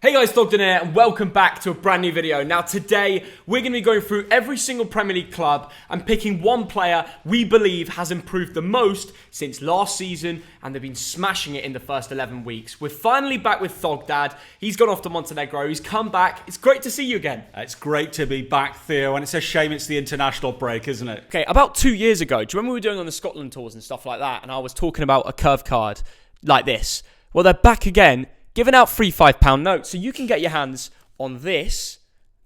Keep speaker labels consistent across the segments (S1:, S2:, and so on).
S1: Hey guys, Thogden here, and welcome back to a brand new video. Now today, we're going to be going through every single Premier League club and picking one player we believe has improved the most since last season, and they've been smashing it in the first 11 weeks. We're finally back with Thogdad. He's gone off to Montenegro, he's come back. It's great to see you again.
S2: It's great to be back, Theo, and it's a shame it's the international break, isn't it?
S1: Okay, about 2 years ago, do you remember we were doing on the Scotland tours and stuff like that, and I was talking about a curve card like this? Well, they're back again, giving out free £5 notes. So you can get your hands on this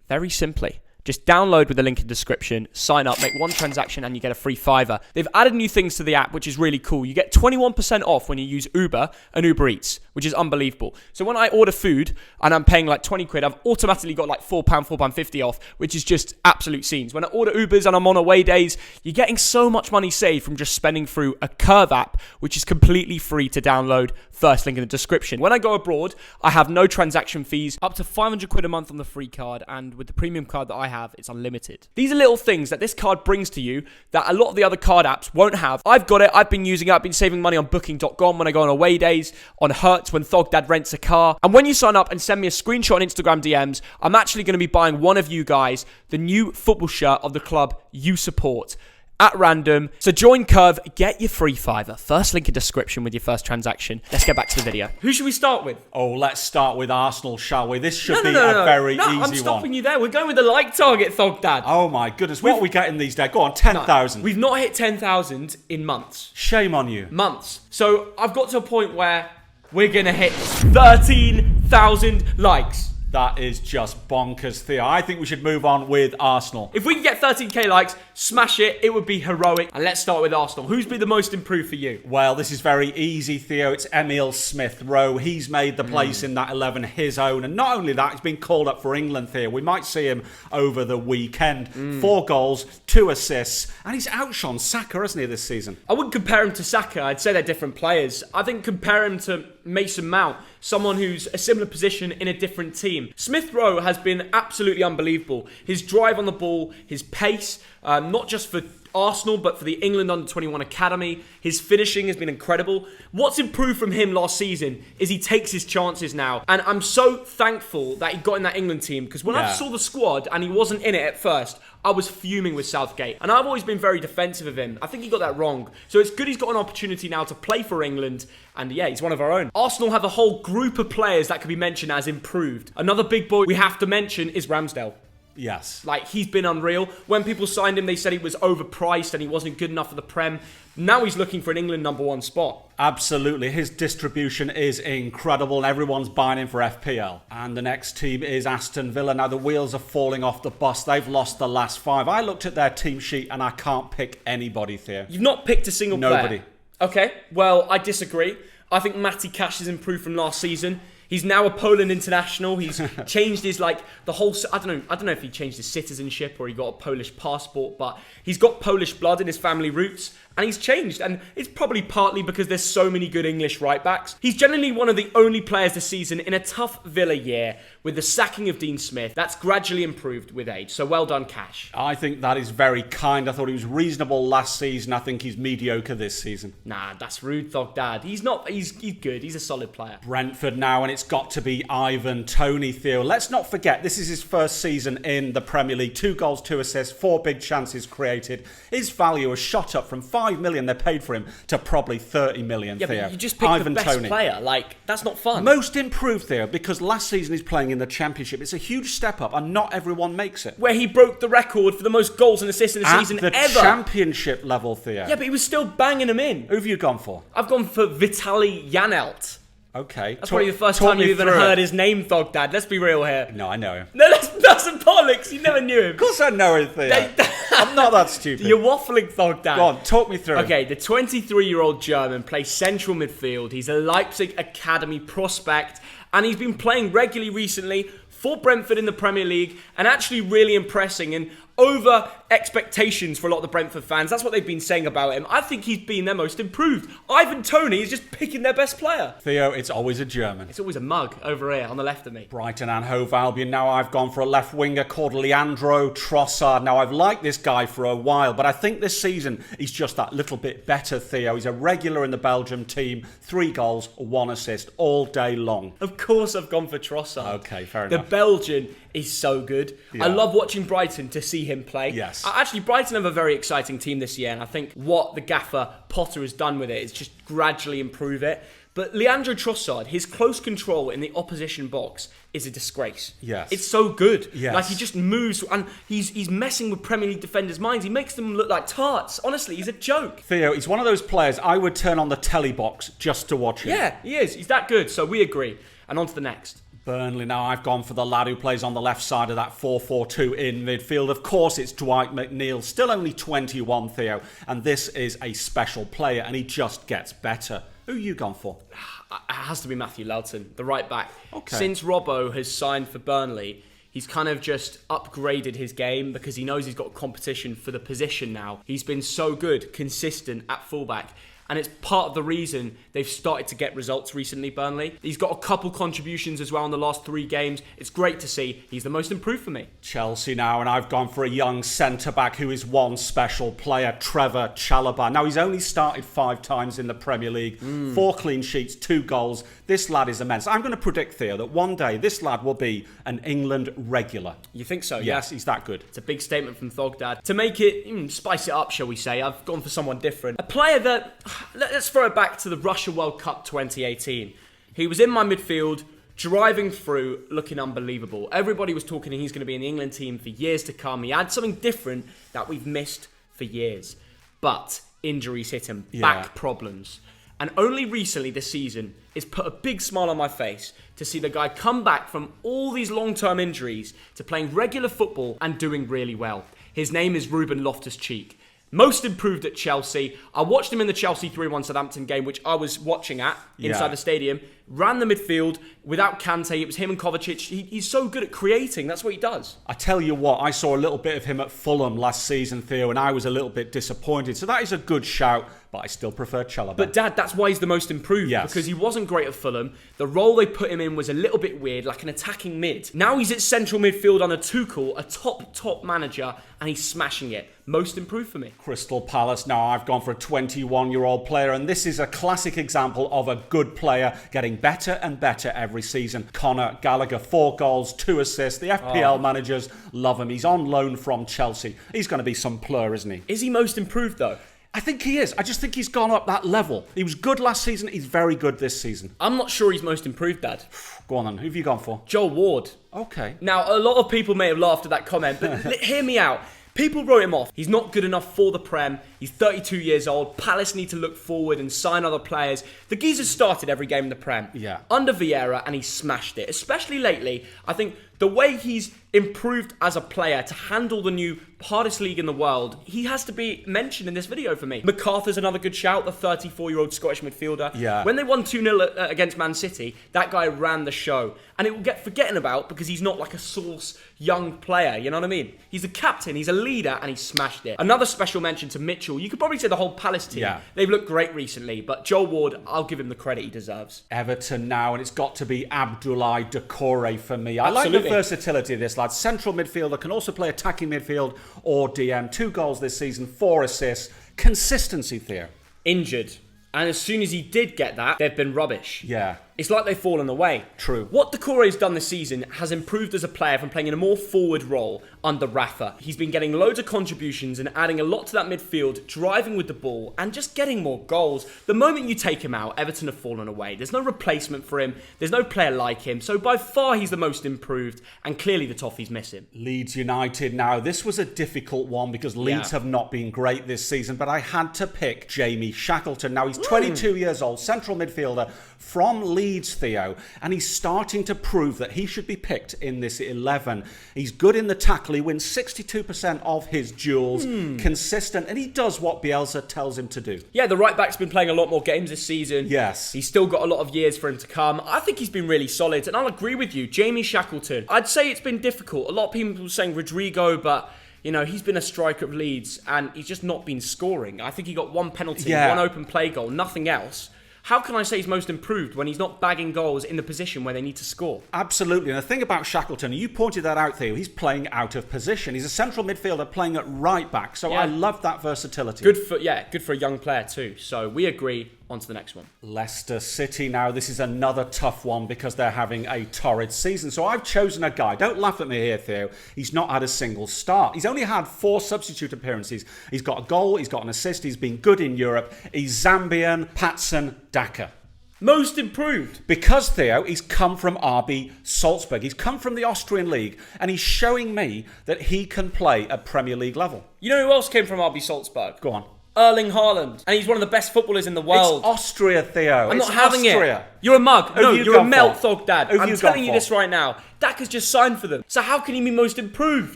S1: very simply. Just download with the link in the description, sign up, make one transaction, and you get a free £5. They've added new things to the app, which is really cool. You get 21% off when you use Uber and Uber Eats, which is unbelievable. So when I order food and I'm paying like 20 quid, I've automatically got like £4, £4.50 off, which is just absolute scenes. When I order Ubers and I'm on away days, you're getting so much money saved from just spending through a Curve app, which is completely free to download. First link in the description. When I go abroad, I have no transaction fees, up to 500 quid a month on the free card, and with the premium card that I have, it's unlimited. These are little things that this card brings to you that a lot of the other card apps won't have. I've got it, I've been using it, I've been saving money on booking.com when I go on away days, on Hertz when Thogdad rents a car. And when you sign up and send me a screenshot on Instagram DMs, I'm actually going to be buying one of you guys the new football shirt of the club you support. At random. So join Curve, get your free £5. First link in description with your first transaction. Let's get back to the video. Who should we start with?
S2: Oh, let's start with Arsenal, shall we? This should be a very easy one.
S1: I'm stopping you there. We're going with the like target, Thogdad.
S2: Oh my goodness, what are we getting these days? Go on, 10,000.
S1: No, we've not hit 10,000 in months.
S2: Shame on you.
S1: Months. So I've got to a point where we're going to hit 13,000 likes.
S2: That is just bonkers, Theo. I think we should move on with Arsenal.
S1: If we can get 13k likes, smash it. It would be heroic. And let's start with Arsenal. Who's been the most improved for you?
S2: Well, this is very easy, Theo. It's Emile Smith-Rowe. He's made the place in that 11 his own. And not only that, he's been called up for England, Theo. We might see him over the weekend. 4 goals, 2 assists. And he's outshone Saka, hasn't he, this season?
S1: I wouldn't compare him to Saka. I'd say they're different players. I think compare him to Mason Mount, someone who's a similar position in a different team. Smith-Rowe has been absolutely unbelievable. His drive on the ball, his pace, not just for Arsenal, but for the England Under-21 Academy. His finishing has been incredible. What's improved from him last season is he takes his chances now. And I'm so thankful that he got in that England team, because when I saw the squad and he wasn't in it at first, I was fuming with Southgate. And I've always been very defensive of him. I think he got that wrong. So it's good he's got an opportunity now to play for England. And yeah, he's one of our own. Arsenal have a whole group of players that could be mentioned as improved. Another big boy we have to mention is Ramsdale.
S2: Yes.
S1: Like, he's been unreal. When people signed him, they said he was overpriced and he wasn't good enough for the Prem. Now he's looking for an England #1 spot.
S2: Absolutely. His distribution is incredible and everyone's buying him for FPL. And the next team is Aston Villa. Now the wheels are falling off the bus. They've lost the last 5. I looked at their team sheet and I can't pick anybody, Theo.
S1: You've not picked a single player?
S2: Nobody.
S1: Okay, well, I disagree. I think Matty Cash has improved from last season. He's now a Poland international. He's changed his, like, the whole... I don't know if he changed his citizenship or he got a Polish passport, but he's got Polish blood in his family roots, and he's changed. And it's probably partly because there's so many good English right-backs. He's generally one of the only players this season in a tough Villa year, with the sacking of Dean Smith, that's gradually improved with age. So well done, Cash.
S2: I think that is very kind. I thought he was reasonable last season. I think he's mediocre this season.
S1: Nah, that's rude, Thogdad. He's not... He's good. He's a solid player.
S2: Brentford now, and it's got to be Ivan Toney, Theo. Let's not forget, this is his first season in the Premier League. 2 goals, 2 assists, 4 big chances created. His value has shot up from 5 million they paid for him to probably 30 million,
S1: yeah,
S2: Theo.
S1: But you just picked
S2: Ivan
S1: the best
S2: Toney.
S1: player. Like, that's not fun.
S2: Most improved, Theo, because last season he's playing in the Championship. It's a huge step up, and not everyone makes it.
S1: Where he broke the record for the most goals and assists in a season ever.
S2: At the Championship level, Theo.
S1: Yeah, but he was still banging them in.
S2: Who have you gone for?
S1: I've gone for Vitaly Yanelt.
S2: Okay.
S1: That's probably the first time you even heard his name, Thogdad. Let's be real here.
S2: No, I know him.
S1: No, that's a bollocks. You never knew him.
S2: Of course I know him, Theo. I'm not that stupid.
S1: You're waffling, Thogdad.
S2: Go on, talk me through.
S1: Okay, the 23-year-old German plays central midfield. He's a Leipzig Academy prospect, and he's been playing regularly recently for Brentford in the Premier League and actually really impressing. And over expectations for a lot of the Brentford fans. That's what they've been saying about him. I think he's been their most improved. Ivan Toney is just picking their best player.
S2: Theo, it's always a German.
S1: It's always a mug over here on the left of me.
S2: Brighton and Hove Albion. Now I've gone for a left winger called Leandro Trossard. Now I've liked this guy for a while, but I think this season he's just that little bit better, Theo. He's a regular in the Belgium team. 3 goals, 1 assist all day long.
S1: Of course I've gone for Trossard.
S2: Okay, fair
S1: The
S2: enough.
S1: Belgian is so good.
S2: Yeah.
S1: I love watching Brighton to see him play.
S2: Yes.
S1: Actually, Brighton have a very exciting team this year, and I think what the gaffer Potter has done with it is just gradually improve it. But Leandro Trossard, his close control in the opposition box is a disgrace.
S2: Yes.
S1: It's so good.
S2: Yes.
S1: Like, he just moves, and he's messing with Premier League defenders' minds. He makes them look like tarts. Honestly, he's a joke.
S2: Theo, he's one of those players I would turn on the telly box just to watch him.
S1: Yeah, he is. He's that good, so we agree. And on to the next.
S2: Burnley. Now I've gone for the lad who plays on the left side of that 4-4-2 in midfield. Of course, it's Dwight McNeil, still only 21, Theo, and this is a special player, and he just gets better. Who you gone for?
S1: It has to be Matthew Lowton, the right back.
S2: Okay.
S1: Since Robbo has signed for Burnley, he's kind of just upgraded his game because he knows he's got competition for the position now. He's been so good, consistent at fullback. And it's part of the reason they've started to get results recently, Burnley. He's got a couple contributions as well in the last 3 games. It's great to see. He's the most improved for me.
S2: Chelsea now, and I've gone for a young centre-back who is one special player, Trevor Chalabar. Now, he's only started 5 times in the Premier League. 4 clean sheets, 2 goals. This lad is immense. I'm going to predict, Theo, that one day this lad will be an England regular.
S1: You think so?
S2: Yes, he's that good.
S1: It's a big statement from Thogdad. To make it, spice it up, shall we say, I've gone for someone different. A player that, let's throw it back to the Russia World Cup 2018. He was in my midfield, driving through, looking unbelievable. Everybody was talking he's going to be in the England team for years to come. He had something different that we've missed for years. But injuries hit him, back problems. And only recently this season, it's put a big smile on my face to see the guy come back from all these long-term injuries to playing regular football and doing really well. His name is Reuben Loftus-Cheek. Most improved at Chelsea. I watched him in the Chelsea 3-1 Southampton game, which I was watching at inside the stadium. Ran the midfield without Kante. It was him and Kovacic. He's so good at creating. That's what he does.
S2: I tell you what, I saw a little bit of him at Fulham last season, Theo, and I was a little bit disappointed. So that is a good shout, but I still prefer Chalabar.
S1: But Dad, that's why he's the most improved.
S2: Yes.
S1: Because he wasn't great at Fulham. The role they put him in was a little bit weird, like an attacking mid. Now he's at central midfield under Tuchel, a top manager, and he's smashing it. Most improved for me.
S2: Crystal Palace. Now I've gone for a 21-year-old player, and this is a classic example of a good player getting better and better every season. Conor Gallagher, 4 goals, 2 assists. The FPL managers love him. He's on loan from Chelsea. He's going to be some plur, isn't he?
S1: Is he most improved, though?
S2: I think he is. I just think he's gone up that level. He was good last season. He's very good this season.
S1: I'm not sure he's most improved, Dad.
S2: Go on then. Who have you gone for?
S1: Joel Ward.
S2: Okay.
S1: Now, a lot of people may have laughed at that comment, but hear me out. People wrote him off. He's not good enough for the Prem. He's 32 years old. Palace need to look forward and sign other players. The geezer started every game in the Prem.
S2: Yeah.
S1: Under Vieira, and he smashed it. Especially lately, I think the way he's improved as a player to handle the new hardest league in the world, he has to be mentioned in this video for me. MacArthur's another good shout, the 34-year-old Scottish midfielder.
S2: Yeah.
S1: When they won 2-0 against Man City, that guy ran the show. And it will get forgotten about because he's not like a sauce young player, you know what I mean? He's a captain, he's a leader, and he smashed it. Another special mention to Mitchell. You could probably say the whole Palace team.
S2: Yeah.
S1: They've looked great recently, but Joel Ward, I'll give him the credit he deserves.
S2: Everton now, and it's got to be Abdoulaye Doucouré for me. I like
S1: Absolutely.
S2: the versatility of this lad. Central midfielder, can also play attacking midfield or DM. 2 goals this season, 4 assists. Consistency, Theo.
S1: Injured. And as soon as he did get that, they've been rubbish.
S2: Yeah.
S1: It's like they've fallen away.
S2: True.
S1: What Doucouré's done this season has improved as a player from playing in a more forward role under Rafa. He's been getting loads of contributions and adding a lot to that midfield, driving with the ball and just getting more goals. The moment you take him out, Everton have fallen away. There's no replacement for him. There's no player like him. So by far he's the most improved, and clearly the Toffees miss him.
S2: Leeds United now. This was a difficult one because Leeds have not been great this season, but I had to pick Jamie Shackleton. Now he's 22 years old, central midfielder from Leeds, Theo, and he's starting to prove that he should be picked in this 11. He's good in the tackle. He wins 62% of his duels, consistent, and he does what Bielsa tells him to do.
S1: Yeah, the right back's been playing a lot more games this season.
S2: Yes.
S1: He's still got a lot of years for him to come. I think he's been really solid, and I'll agree with you. Jamie Shackleton. I'd say it's been difficult. A lot of people saying Rodrigo, but You know, he's been a striker at Leeds and he's just not been scoring. I think he got one penalty, one open play goal, nothing else. How can I say he's most improved when he's not bagging goals in the position where they need to score?
S2: Absolutely. And the thing about Shackleton, you pointed that out, Theo, he's playing out of position. He's a central midfielder playing at right back. So I love that versatility.
S1: Good for a young player too. So we agree. On to the next one.
S2: Leicester City now. This is another tough one because they're having a torrid season. So I've chosen a guy. Don't laugh at me here, Theo. He's not had a single start. He's only had 4 substitute appearances. He's got a goal. He's got an assist. He's been good in Europe. He's Zambian Patson Daka.
S1: Most improved.
S2: Because, Theo, he's come from RB Salzburg. He's come from the Austrian League, and he's showing me that he can play at Premier League level.
S1: You know who else came from RB Salzburg?
S2: Go on.
S1: Erling Haaland. And he's one of the best footballers in the world.
S2: It's Austria, Theo.
S1: I'm not having it. You're a mug. No, you're a melt, Thogdad. I'm telling you this right now. Daka's just signed for them. So how can he be most improved?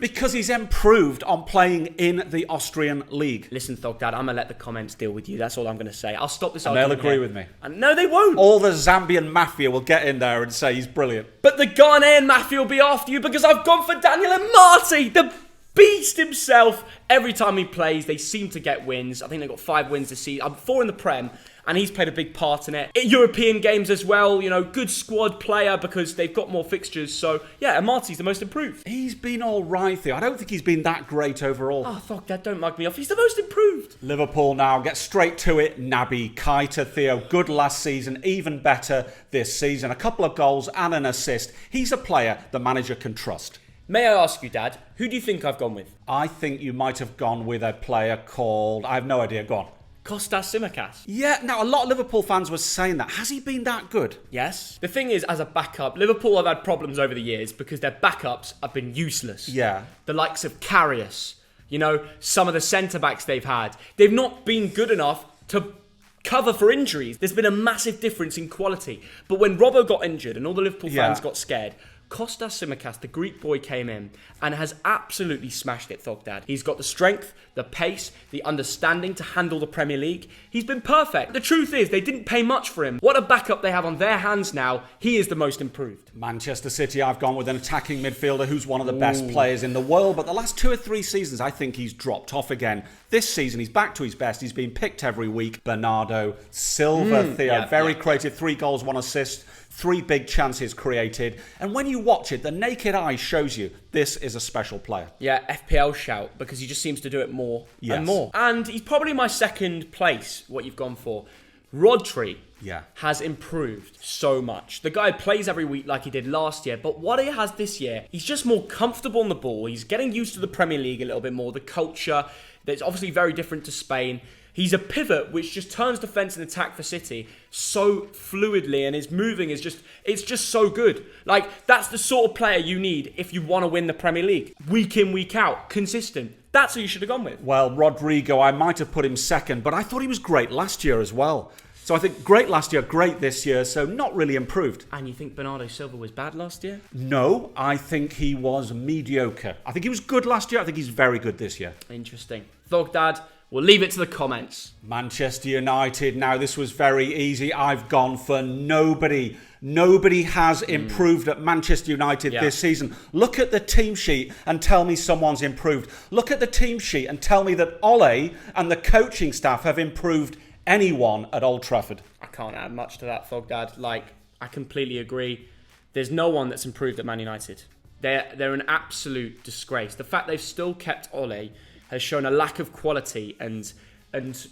S2: Because he's improved on playing in the Austrian League.
S1: Listen, Thogdad, I'm going to let the comments deal with you. That's all I'm going to say. I'll stop this
S2: and
S1: argument.
S2: they'll agree with me.
S1: And no, they won't.
S2: All the Zambian mafia will get in there and say he's brilliant.
S1: But the Ghanaian mafia will be after you because I've gone for Daniel Marty, the beast himself. Every time he plays, they seem to get wins. I think they got 5 wins this season. 4 in the Prem, and he's played a big part in it. European games as well, you know, good squad player because they've got more fixtures. So, yeah, Marty's the most improved.
S2: He's been all right, Theo. I don't think he's been that great overall.
S1: Oh, Thogdad, don't mug me off. He's the most improved.
S2: Liverpool now, get straight to it. Naby Keita, Theo, good last season, even better this season. A couple of goals and an assist. He's a player the manager can trust.
S1: May I ask you, Dad, who do you think I've gone with?
S2: I think you might have gone with a player called... I have no idea. Go on.
S1: Kostas Tsimikas.
S2: Yeah, now a lot of Liverpool fans were saying that. Has he been that good?
S1: Yes. The thing is, as a backup, Liverpool have had problems over the years because their backups have been useless.
S2: Yeah.
S1: The likes of Karius, you know, some of the centre-backs they've had. They've not been good enough to cover for injuries. There's been a massive difference in quality. But when Robbo got injured and all the Liverpool fans got scared, Kostas Tsimikas, the Greek boy, came in and has absolutely smashed it, Thogdad. He's got the strength, the pace, the understanding to handle the Premier League. He's been perfect. The truth is, they didn't pay much for him. What a backup they have on their hands now. He is the most improved.
S2: Manchester City, I've gone with an attacking midfielder who's one of the best players in the world, but the last 2 or 3 seasons, I think he's dropped off again. This season, he's back to his best. He's been picked every week. Bernardo Silva, Theo, very creative. 3 goals, 1 assist. 3 big chances created. And when you watch it, the naked eye shows you this is a special player.
S1: Yeah, FPL shout, because he just seems to do it more and more. And he's probably my second place, what you've gone for. Rodri has improved so much. The guy plays every week like he did last year, but what he has this year, he's just more comfortable on the ball. He's getting used to the Premier League a little bit more, the culture that's obviously very different to Spain. He's a pivot which just turns defence and attack for City so fluidly, and his moving is it's just so good. Like, that's the sort of player you need if you want to win the Premier League. Week in, week out, consistent. That's who you should have gone with.
S2: Well, Rodrigo, I might have put him second, but I thought he was great last year as well. So I think great last year, great this year, so not really improved.
S1: And you think Bernardo Silva was bad last year?
S2: No, I think he was mediocre. I think he was good last year. I think he's very good this year.
S1: Interesting. Thogdad, we'll leave it to the comments.
S2: Manchester United. Now, this was very easy. I've gone for nobody. Nobody has improved at Manchester United this season. Look at the team sheet and tell me someone's improved. Look at the team sheet and tell me that Ole and the coaching staff have improved anyone at Old Trafford.
S1: I can't add much to that, Thogdad. Like, I completely agree. There's no one that's improved at Man United. They're an absolute disgrace. The fact they've still kept Ole has shown a lack of quality and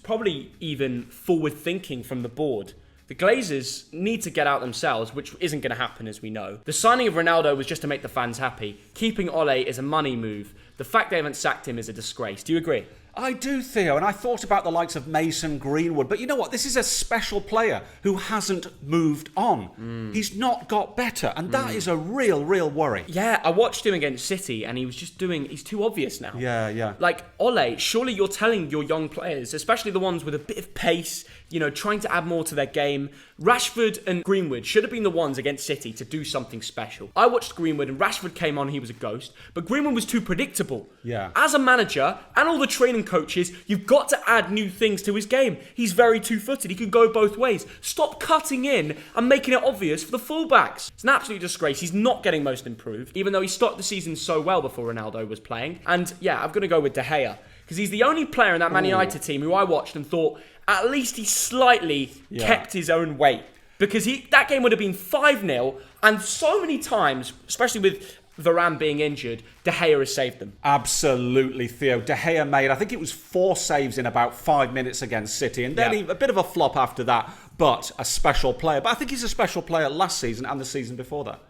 S1: probably even forward thinking from the board. The Glazers need to get out themselves, which isn't going to happen, as we know. The signing of Ronaldo was just to make the fans happy. Keeping Ole is a money move. The fact they haven't sacked him is a disgrace. Do you agree?
S2: I do, Theo, and I thought about the likes of Mason Greenwood, but you know what? This is a special player who hasn't moved on. He's not got better, and that is a real worry.
S1: Yeah, I watched him against City, and he's too obvious now.
S2: Yeah.
S1: Like, Ole, surely you're telling your young players, especially the ones with a bit of pace, trying to add more to their game. Rashford and Greenwood should have been the ones against City to do something special. I watched Greenwood and Rashford came on, he was a ghost, but Greenwood was too predictable.
S2: Yeah.
S1: As a manager and all the training coaches, you've got to add new things to his game. He's very two-footed, he can go both ways. Stop cutting in and making it obvious for the fullbacks. It's an absolute disgrace. He's not getting most improved, even though he started the season so well before Ronaldo was playing. And yeah, I'm going to go with De Gea, because he's the only player in that Man United team who I watched and thought, at least he slightly kept his own weight. Because that game would have been 5-0, and so many times, especially with Varane being injured, De Gea has saved them.
S2: Absolutely, Theo. De Gea made, I think it was 4 saves in about 5 minutes against City, and then a bit of a flop after that, but a special player. But I think he's a special player last season and the season before that.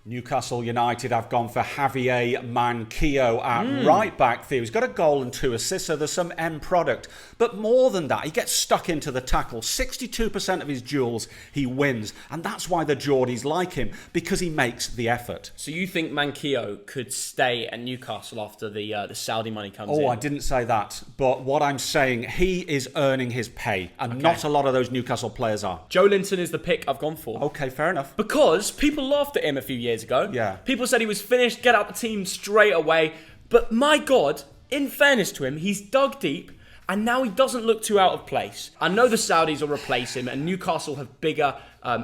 S2: Newcastle United have gone for Javier Manquillo at right back, Theo. He's got a goal and 2 assists, so there's some end product. But more than that, he gets stuck into the tackle. 62% of his duels he wins, and that's why the Geordies like him, because he makes the effort.
S1: So you think Manquillo could stay at Newcastle after the Saudi money comes in?
S2: Oh, I didn't say that. But what I'm saying, he is earning his pay, and not a lot of those Newcastle players are.
S1: Joe Linton is the pick I've gone for.
S2: Okay, fair enough.
S1: Because people laughed at him a few years ago.
S2: Yeah.
S1: People said he was finished, get out the team straight away. But my God, in fairness to him, he's dug deep, and now he doesn't look too out of place. I know the Saudis will replace him, and Newcastle have bigger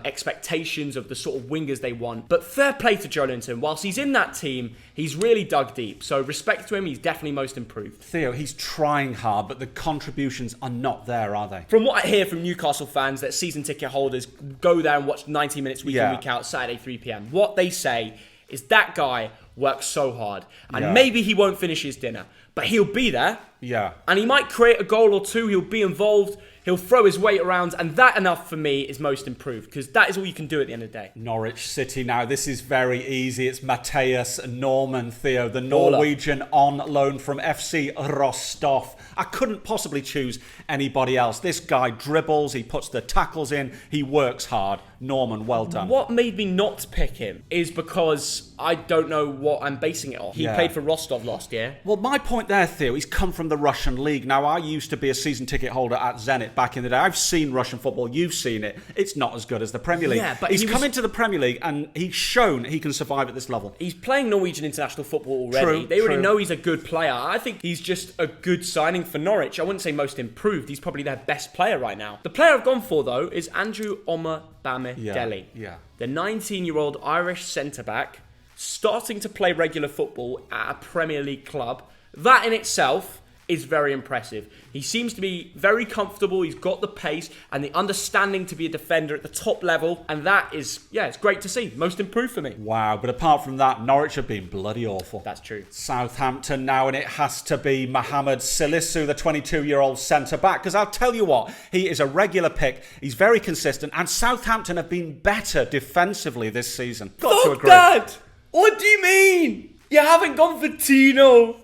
S1: expectations of the sort of wingers they want. But fair play to Joe Linton. Whilst he's in that team, he's really dug deep. So respect to him, he's definitely most improved.
S2: Theo, he's trying hard, but the contributions are not there, are they?
S1: From what I hear from Newcastle fans that season ticket holders go there and watch 90 minutes week in, week out, Saturday 3 p.m. What they say is that guy works so hard. And maybe he won't finish his dinner, but he'll be there.
S2: Yeah.
S1: And he might create a goal or two. He'll be involved. He'll throw his weight around, and that enough for me is most improved, because that is all you can do at the end of the day.
S2: Norwich City now. This is very easy. It's Matthias Norman, Theo, the Norwegian on loan from FC Rostov. I couldn't possibly choose anybody else. This guy dribbles, he puts the tackles in, he works hard. Norman, well done.
S1: What made me not pick him is because I don't know what I'm basing it on. He played for Rostov last year.
S2: Well, my point there, Theo, he's come from the Russian league. Now, I used to be a season ticket holder at Zenit back in the day. I've seen Russian football. You've seen it. It's not as good as the Premier League.
S1: Yeah, but
S2: he's come into the Premier League and he's shown he can survive at this level.
S1: He's playing Norwegian international football already. They already know he's a good player. I think he's just a good signing for Norwich. I wouldn't say most improved. He's probably their best player right now. The player I've gone for, though, is Andrew Omar Deli. The 19-year-old Irish centre-back starting to play regular football at a Premier League club. That in itself is very impressive. He seems to be very comfortable. He's got the pace and the understanding to be a defender at the top level. And that is, it's great to see. Most improved for me.
S2: Wow, but apart from that, Norwich have been bloody awful.
S1: That's true.
S2: Southampton now, and it has to be Mohamed Salisu, the 22-year-old centre-back. Because I'll tell you what, he is a regular pick. He's very consistent. And Southampton have been better defensively this season. Got to agree.
S1: Dad! What do you mean? You haven't gone for Tino.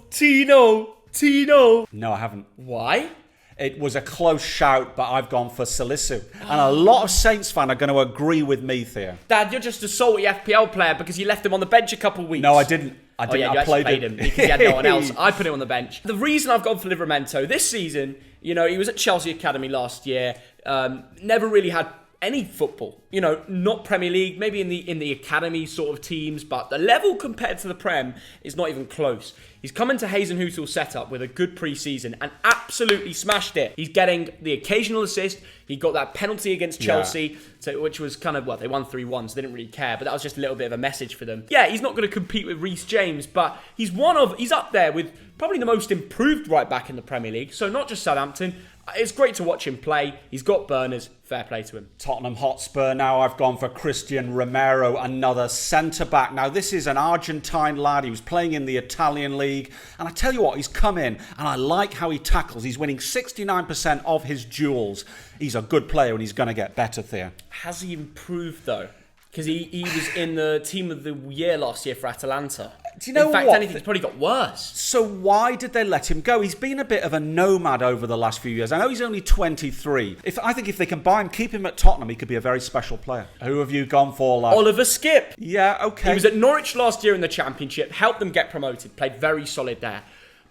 S2: No, I haven't.
S1: Why?
S2: It was a close shout, but I've gone for Salisu. And a lot of Saints fans are going to agree with me, Theo.
S1: Dad, you're just a salty FPL player because you left him on the bench a couple of weeks.
S2: No, I didn't. I
S1: played him because he had no one else. I put him on the bench. The reason I've gone for Livramento this season, he was at Chelsea Academy last year, never really had any football, not Premier League, maybe in the academy sort of teams, but the level compared to the Prem is not even close. He's come into Hazenhutel's setup with a good pre-season and absolutely smashed it. He's getting the occasional assist. He got that penalty against Chelsea, which was kind of, they won 3-1, so they didn't really care, but that was just a little bit of a message for them. Yeah, he's not going to compete with Reece James, but he's up there with probably the most improved right back in the Premier League, so not just Southampton. It's great to watch him play. He's got burners. Fair play to him.
S2: Tottenham Hotspur now. I've gone for Christian Romero, another centre-back. Now, this is an Argentine lad. He was playing in the Italian league. And I tell you what, he's come in, and I like how he tackles. He's winning 69% of his duels. He's a good player, and he's going to get better, Theo.
S1: Has he improved, though? Because he was in the team of the year last year for Atalanta.
S2: Do you know
S1: In fact,
S2: what?
S1: anything's probably got worse.
S2: So why did they let him go? He's been a bit of a nomad over the last few years. I know he's only 23. I think if they can buy him, keep him at Tottenham, he could be a very special player. Who have you gone for, lad?
S1: Oliver Skipp.
S2: Yeah, okay.
S1: He was at Norwich last year in the Championship, helped them get promoted, played very solid there.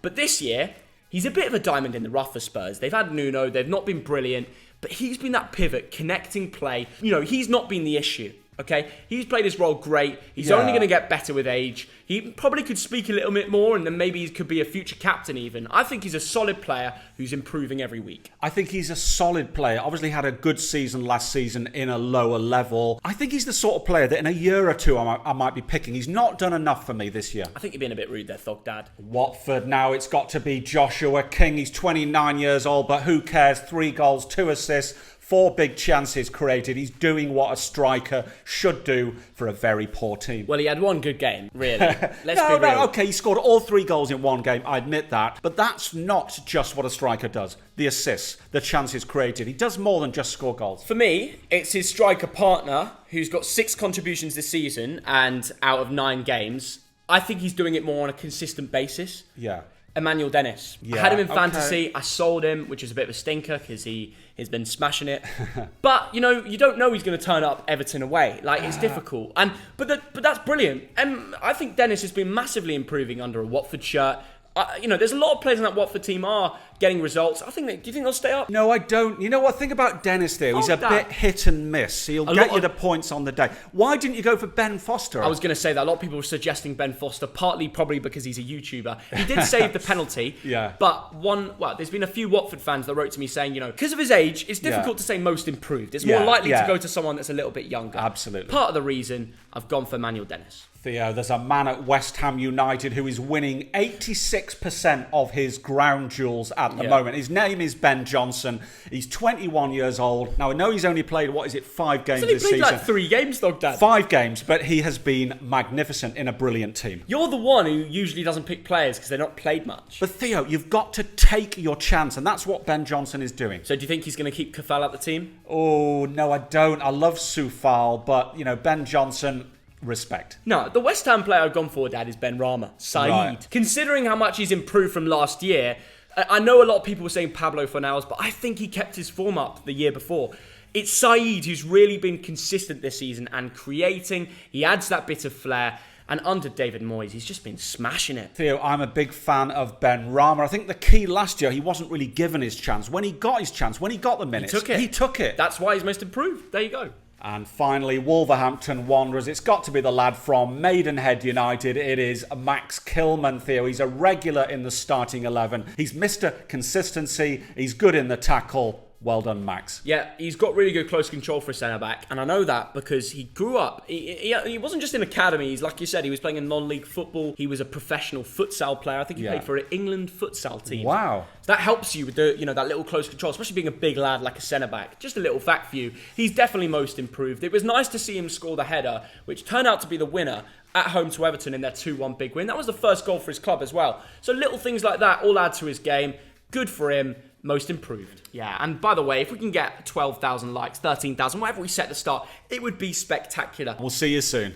S1: But this year, he's a bit of a diamond in the rough for Spurs. They've had Nuno, they've not been brilliant. but he's been that pivot, connecting play. He's not been the issue. Okay, he's played his role great. He's only going to get better with age. He probably could speak a little bit more, and then maybe he could be a future captain even. I think he's a solid player who's improving every week.
S2: I think he's a solid player. Obviously had a good season last season in a lower level. I think he's the sort of player that in a year or two I might be picking. He's not done enough for me this year.
S1: I think you're being a bit rude there, Thog Dad.
S2: Watford now, it's got to be Joshua King. He's 29 years old, but who cares? 3 goals, 2 assists. 4 big chances created. He's doing what a striker should do for a very poor team.
S1: Well, he had one good game, really. Let's be real.
S2: Okay, he scored all 3 goals in one game. I admit that. But that's not just what a striker does. The assists, the chances created. He does more than just score goals.
S1: For me, it's his striker partner, who's got 6 contributions this season, and out of 9 games, I think he's doing it more on a consistent basis.
S2: Yeah.
S1: Emmanuel Dennis. I had him in fantasy. I sold him, which is a bit of a stinker because he has been smashing it. But, you don't know he's going to turn up Everton away. It's difficult. But that's brilliant. And I think Dennis has been massively improving under a Watford shirt. There's a lot of players in that Watford team are getting results. Do you think they'll stay up?
S2: No, I don't. You know what? Think about Dennis there. He's a bit hit and miss. He'll get you the points on the day. Why didn't you go for Ben Foster?
S1: I was going to say that. A lot of people were suggesting Ben Foster, partly probably because he's a YouTuber. He did save the penalty.
S2: Yeah.
S1: But there's been a few Watford fans that wrote to me saying, because of his age, it's difficult to say most improved. It's more likely to go to someone that's a little bit younger.
S2: Absolutely.
S1: Part of the reason I've gone for Emmanuel Dennis.
S2: Theo, there's a man at West Ham United who is winning 86% of his ground duels at the moment. His name is Ben Johnson. He's 21 years old. Now, I know he's only played, 5 games this season?
S1: He's only played 3 games, Thog Dad.
S2: 5 games, but he has been magnificent in a brilliant team.
S1: You're the one who usually doesn't pick players because they're not played much.
S2: But Theo, you've got to take your chance, and that's what Ben Johnson is doing.
S1: So do you think he's going to keep Kafal at the team?
S2: Oh, no, I don't. I love Soufal, but, Ben Johnson... Respect.
S1: No, the West Ham player I've gone for, Dad, is Ben Rama. Saeed.
S2: Right.
S1: Considering how much he's improved from last year, I know a lot of people were saying Pablo Fornals, but I think he kept his form up the year before. It's Saeed who's really been consistent this season and creating. He adds that bit of flair. And under David Moyes, he's just been smashing it.
S2: Theo, I'm a big fan of Ben Rama. I think the key last year, he wasn't really given his chance. When he got his chance, when he got the minutes, he took it.
S1: That's why he's most improved. There you go.
S2: And finally, Wolverhampton Wanderers. It's got to be the lad from Maidenhead United. It is Max Kilman, Theo. He's a regular in the starting 11. He's Mr. Consistency. He's good in the tackle. Well done, Max.
S1: Yeah, he's got really good close control for a centre-back. And I know that because he grew up. He wasn't just in academies. Like you said, he was playing in non-league football. He was a professional futsal player. I think he played for an England futsal team.
S2: Wow.
S1: So that helps you with the, that little close control, especially being a big lad like a centre-back. Just a little fact for you. He's definitely most improved. It was nice to see him score the header, which turned out to be the winner at home to Everton in their 2-1 big win. That was the first goal for his club as well. So little things like that all add to his game. Good for him. Most improved. Yeah, and by the way, if we can get 12,000 likes, 13,000, whatever we set at the start, it would be spectacular.
S2: We'll see you soon.